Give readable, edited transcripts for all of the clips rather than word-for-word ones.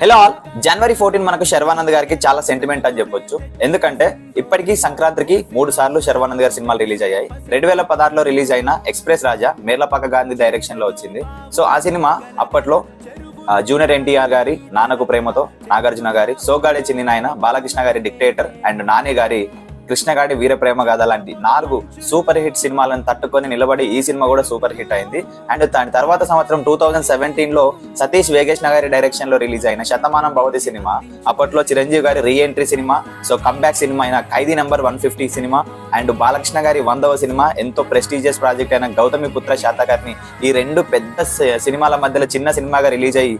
Hello all. జనవరి 14 మనకు శర్వానంద్ గారికి చాలా సెంటిమెంట్ అని చెప్పొచ్చు. ఎందుకంటే ఇప్పటికీ సంక్రాంతికి 3 సార్లు శర్వానంద్ గారి సినిమాలు రిలీజ్ అయ్యాయి. 2016లో రిలీజ్ అయిన ఎక్స్ప్రెస్ రాజా మేర్లపాక గాంధీ డైరెక్షన్ లో వచ్చింది. సో ఆ సినిమా అప్పట్లో జూనియర్ ఎన్టీఆర్ గారి నాన్నకు ప్రేమతో, నాగార్జున గారి సోగ్గాడే చిన్ని నాయన, బాలకృష్ణ గారి డిక్టేటర్ అండ్ నాని గారి కృష్ణగాడి వీర ప్రేమ గాథ లాంటి 4 సూపర్ హిట్ సినిమాలను తట్టుకొని నిలబడి ఈ సినిమా కూడా సూపర్ హిట్ అయింది. అండ్ దాని తర్వాత సంవత్సరం 2017లో సతీష్ వేగేష్ణ గారి డైరెక్షన్ లో రిలీజ్ అయిన శతమానం భవతి సినిమా, అప్పట్లో చిరంజీవి గారి re entry cinema, so comeback cinema అయిన ఖైదీ నంబర్ 150 సినిమా అండ్ బాలకృష్ణ గారి 100వ సినిమా, ఎంతో ప్రెస్టీజియస్ ప్రాజెక్ట్ అయిన గౌతమి పుత్ర శాతకర్ణి, ఈ 2 పెద్ద సినిమాల మధ్యలో చిన్న సినిమాగా రిలీజ్ అయ్యి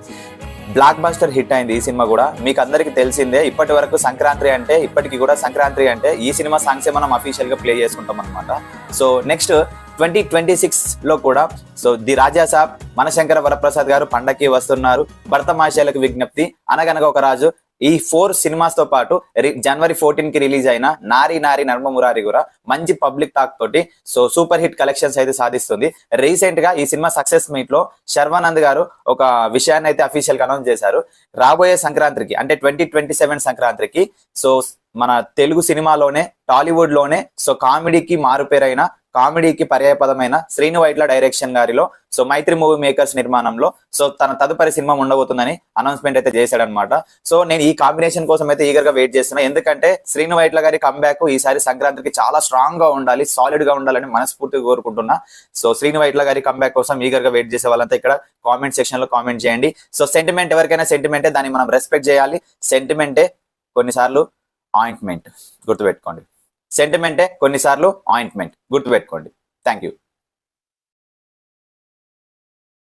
బ్లాక్ బస్టర్ హిట్ అయింది. ఈ సినిమా కూడా మీకు అందరికి తెలిసిందే. ఇప్పటి వరకు సంక్రాంతి అంటే, ఇప్పటికి కూడా సంక్రాంతి అంటే ఈ సినిమా సాంగ్సే మనం అఫీషియల్ గా ప్లే చేసుకుంటాం అనమాట. సో నెక్స్ట్ 2026 లో కూడా సో ది రాజా సాబ్, మనశంకర వరప్రసాద్ గారు పండక్కి వస్తున్నారు, భరతమాషలకు విజ్ఞప్తి, అనగనగా ఒక రాజు, ఈ 4 సినిమాస్ తో పాటు జనవరి 14 కి రిలీజ్ అయిన నారీ నారీ నర్మ మురారి కూడా మంచి పబ్లిక్ టాక్ తోటి సో సూపర్ హిట్ కలెక్షన్స్ అయితే సాధిస్తుంది. రీసెంట్ గా ఈ సినిమా సక్సెస్ మీట్ లో శర్వానంద్ గారు ఒక విషయాన్ని అయితే అఫీషియల్ గా అనౌన్స్ చేశారు. రాబోయే సంక్రాంతికి అంటే 2027 సంక్రాంతికి సో మన తెలుగు సినిమాలోనే, టాలీవుడ్ లోనే సో కామెడీకి మారుపేరైన, కామెడీకి పర్యాయపదమైన శ్రీను వైట్ల డైరెక్షన్ గారిలో సో మైత్రి మూవీ మేకర్స్ నిర్మాణంలో సో తన తదుపరి సినిమా ఉండబోతుందని అనౌన్స్మెంట్ అయితే చేశాడనమాట. సో నేను ఈ కాంబినేషన్ కోసం అయితే ఈగర్ గా వెయిట్ చేస్తున్నా. ఎందుకంటే శ్రీను వైట్ల గారి కంబ్యాక్ ఈసారి సంక్రాంతికి చాలా స్ట్రాంగ్ గా ఉండాలి, సాలిడ్ గా ఉండాలని మనస్ఫూర్తిగా కోరుకుంటున్నా. సో శ్రీను వైట్ల గారి కంబ్యాక్ కోసం ఈగర్ గా వెయిట్ చేసే వాళ్ళంతా ఇక్కడ కామెంట్ సెక్షన్ లో కామెంట్ చేయండి. సో సెంటిమెంట్ ఎవరికైనా సెంటిమెంటే, దాన్ని మనం రెస్పెక్ట్ చేయాలి. సెంటిమెంటే కొన్నిసార్లు ఆయింట్మెంట్, గుర్తుపెట్టుకోండి. సెంటిమెంటే కొన్నిసార్లు ఆయింట్మెంట్, గుర్తుపెట్టుకోండి. Thank you.